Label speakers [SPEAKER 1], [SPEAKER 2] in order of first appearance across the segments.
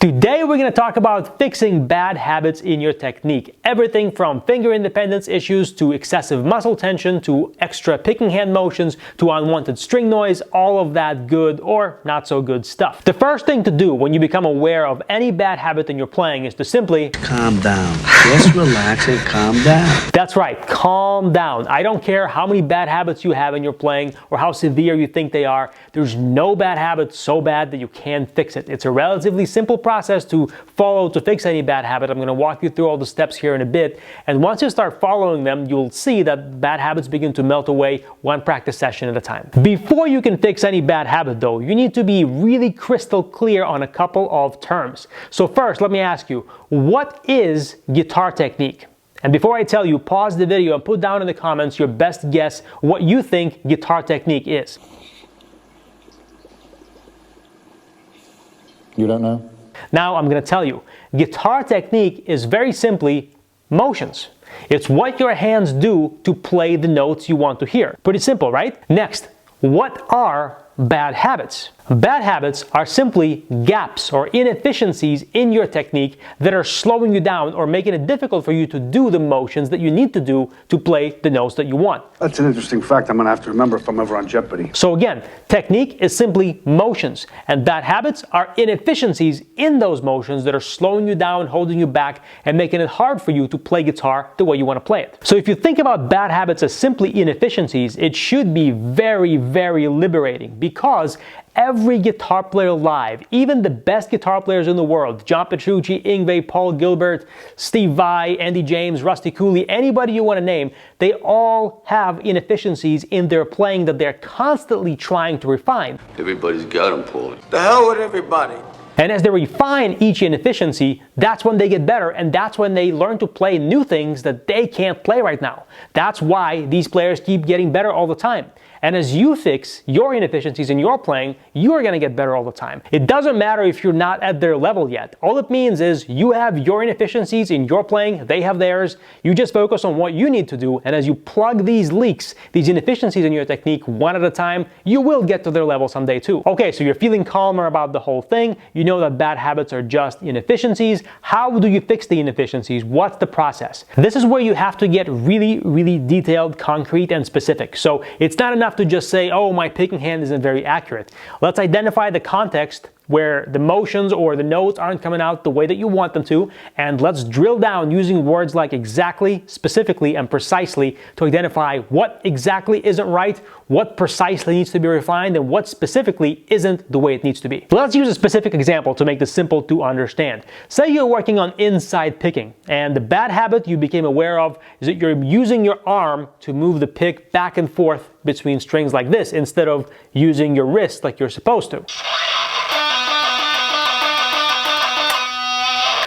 [SPEAKER 1] Today we're going to talk about fixing bad habits in your technique. Everything from finger independence issues to excessive muscle tension to extra picking hand motions to unwanted string noise, all of that good or not so good stuff. The first thing to do when you become aware of any bad habit in your playing is to simply
[SPEAKER 2] calm down. Just relax and calm down.
[SPEAKER 1] That's right, calm down. I don't care how many bad habits you have in your playing or how severe you think they are. There's no bad habit so bad that you can't fix it. It's a relatively simple process to follow to fix any bad habit. I'm going to walk you through all the steps here in a bit. And once you start following them, you'll see that bad habits begin to melt away one practice session at a time. Before you can fix any bad habit though, you need to be really crystal clear on a couple of terms. So first, let me ask you, what is guitar technique? And before I tell you, pause the video and put down in the comments your best guess what you think guitar technique is.
[SPEAKER 3] You don't know?
[SPEAKER 1] Now I'm going to tell you. Guitar technique is very simply motions. It's what your hands do to play the notes you want to hear. Pretty simple, right? Next, what are bad habits? Bad habits are simply gaps or inefficiencies in your technique that are slowing you down or making it difficult for you to do the motions that you need to do to play the notes that you want.
[SPEAKER 4] That's an interesting fact I'm going to have to remember if I'm ever on Jeopardy.
[SPEAKER 1] So again, technique is simply motions, and bad habits are inefficiencies in those motions that are slowing you down, holding you back, and making it hard for you to play guitar the way you want to play it. So if you think about bad habits as simply inefficiencies, it should be very, very liberating, because every guitar player live, even the best guitar players in the world, John Petrucci, Yngwie, Paul Gilbert, Steve Vai, Andy James, Rusty Cooley, anybody you want to name, they all have inefficiencies in their playing that they're constantly trying to refine.
[SPEAKER 5] Everybody's got them, Paul.
[SPEAKER 6] The hell with everybody.
[SPEAKER 1] And as they refine each inefficiency, that's when they get better, and that's when they learn to play new things that they can't play right now. That's why these players keep getting better all the time. And as you fix your inefficiencies in your playing, you are going to get better all the time. It doesn't matter if you're not at their level yet. All it means is you have your inefficiencies in your playing, they have theirs. You just focus on what you need to do, and as you plug these leaks, these inefficiencies in your technique one at a time, you will get to their level someday too. Okay, so you're feeling calmer about the whole thing. You know that bad habits are just inefficiencies. How do you fix the inefficiencies? What's the process? This is where you have to get really, really detailed, concrete, and specific. So it's not enough to just say, oh, my picking hand isn't very accurate. Let's identify the context where the motions or the notes aren't coming out the way that you want them to, and let's drill down using words like exactly, specifically, and precisely to identify what exactly isn't right, what precisely needs to be refined, and what specifically isn't the way it needs to be. Let's use a specific example to make this simple to understand. Say you're working on inside picking, and the bad habit you became aware of is that you're using your arm to move the pick back and forth between strings like this instead of using your wrist like you're supposed to.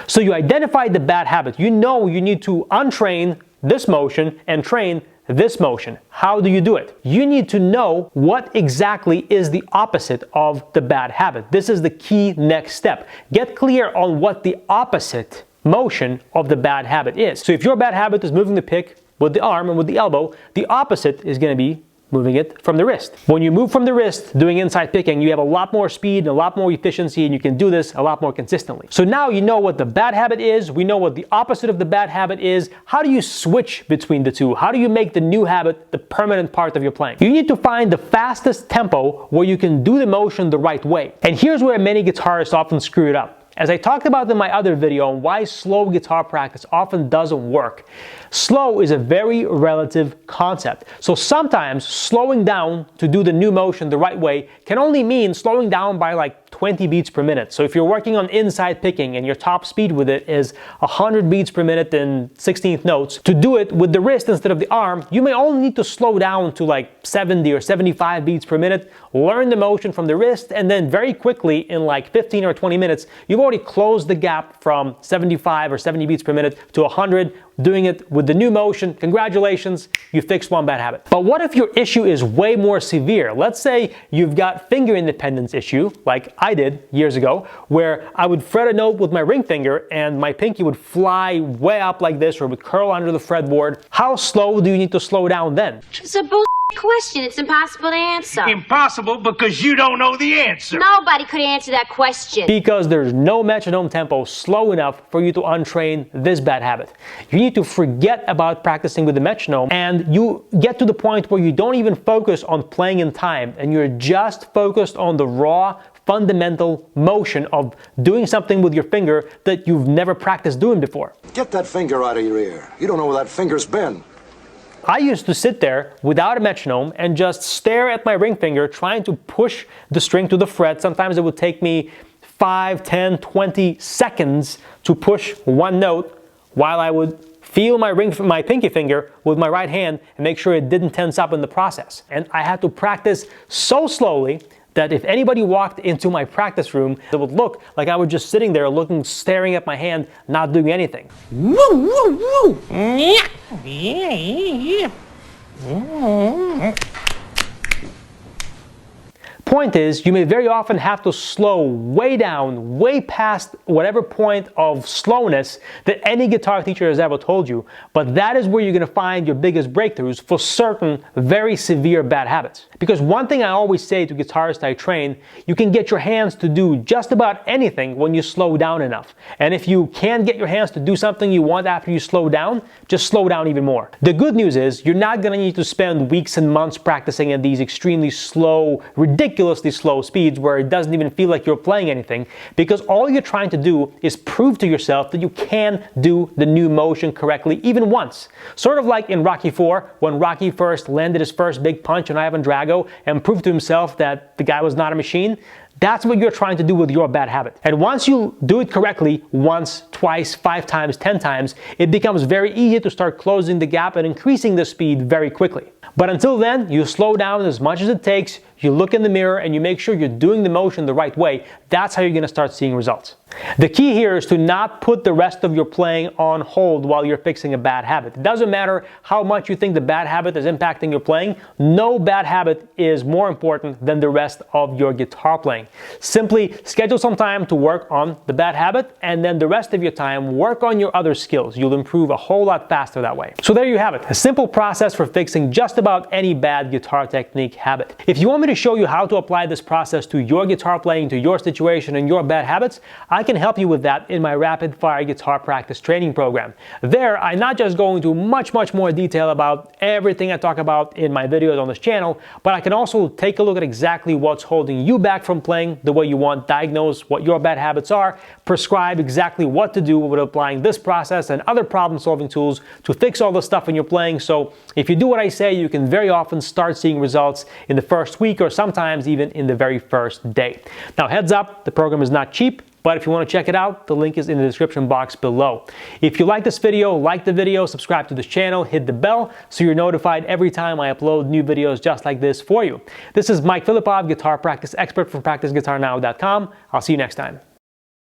[SPEAKER 1] So you identified the bad habit. You know you need to untrain this motion and train this motion. How do you do it? You need to know what exactly is the opposite of the bad habit. This is the key next step. Get clear on what the opposite motion of the bad habit is. So if your bad habit is moving the pick with the arm and with the elbow, the opposite is going to be moving it from the wrist. When you move from the wrist doing inside picking, you have a lot more speed and a lot more efficiency, and you can do this a lot more consistently. So now you know what the bad habit is, we know what the opposite of the bad habit is. How do you switch between the two? How do you make the new habit the permanent part of your playing? You need to find the fastest tempo where you can do the motion the right way. And here's where many guitarists often screw it up. As I talked about in my other video on why slow guitar practice often doesn't work, slow is a very relative concept. So sometimes slowing down to do the new motion the right way can only mean slowing down by like 20 beats per minute. So if you're working on inside picking and your top speed with it is 100 beats per minute in 16th notes, to do it with the wrist instead of the arm, you may only need to slow down to like 70 or 75 beats per minute, learn the motion from the wrist, and then very quickly in like 15 or 20 minutes, you've already closed the gap from 75 or 70 beats per minute to 100, doing it with the new motion. Congratulations, you fixed one bad habit. But what if your issue is way more severe? Let's say you've got finger independence issue, like I did years ago, where I would fret a note with my ring finger and my pinky would fly way up like this or would curl under the fretboard. How slow do you need to slow down then?
[SPEAKER 7] It's a bull
[SPEAKER 3] question. It's impossible to answer.
[SPEAKER 5] Impossible because you don't know the answer.
[SPEAKER 3] Nobody could answer that question.
[SPEAKER 1] Because there's no metronome tempo slow enough for you to untrain this bad habit. You need to forget about practicing with the metronome, and you get to the point where you don't even focus on playing in time, and you're just focused on the raw, fundamental motion of doing something with your finger that you've never practiced doing before.
[SPEAKER 6] Get that finger out of your ear. You don't know where that finger's been.
[SPEAKER 1] I used to sit there without a metronome and just stare at my ring finger trying to push the string to the fret. Sometimes it would take me 5, 10, 20 seconds to push one note while I would feel my pinky finger with my right hand and make sure it didn't tense up in the process. And I had to practice so slowly that if anybody walked into my practice room, it would look like I was just sitting there staring at my hand, not doing anything.
[SPEAKER 5] Woo, woo, woo. Yeah, yeah.
[SPEAKER 1] Point is, you may very often have to slow way down, way past whatever point of slowness that any guitar teacher has ever told you, but that is where you're going to find your biggest breakthroughs for certain very severe bad habits. Because one thing I always say to guitarists I train, you can get your hands to do just about anything when you slow down enough. And if you can't get your hands to do something you want after you slow down, just slow down even more. The good news is, you're not going to need to spend weeks and months practicing at these extremely slow, ridiculously slow speeds where it doesn't even feel like you're playing anything, because all you're trying to do is prove to yourself that you can do the new motion correctly even once. Sort of like in Rocky IV, when Rocky first landed his first big punch on Ivan Drago and proved to himself that the guy was not a machine. That's what you're trying to do with your bad habit. And once you do it correctly, once, twice, 5 times, 10 times, it becomes very easy to start closing the gap and increasing the speed very quickly. But until then, you slow down as much as it takes, you look in the mirror, and you make sure you're doing the motion the right way. That's how you're going to start seeing results. The key here is to not put the rest of your playing on hold while you're fixing a bad habit. It doesn't matter how much you think the bad habit is impacting your playing. No bad habit is more important than the rest of your guitar playing. Simply schedule some time to work on the bad habit, and then the rest of your time work on your other skills. You'll improve a whole lot faster that way. So there you have it, a simple process for fixing just about any bad guitar technique habit. If you want me to show you how to apply this process to your guitar playing, to your situation and your bad habits, I can help you with that in my rapid fire guitar practice training program. There, I not just go into much more detail about everything I talk about in my videos on this channel, but I can also take a look at exactly what's holding you back from playing the way you want, diagnose what your bad habits are, prescribe exactly what to do with applying this process and other problem-solving tools to fix all the stuff in your playing. So if you do what I say, you can very often start seeing results in the first week or sometimes even in the very first day. Now, heads up, the program is not cheap, but if you want to check it out, the link is in the description box below. If you like this video, like the video, subscribe to this channel, hit the bell so you're notified every time I upload new videos just like this for you. This is Mike Filipov, guitar practice expert from PracticeGuitarNow.com. I'll see you next time.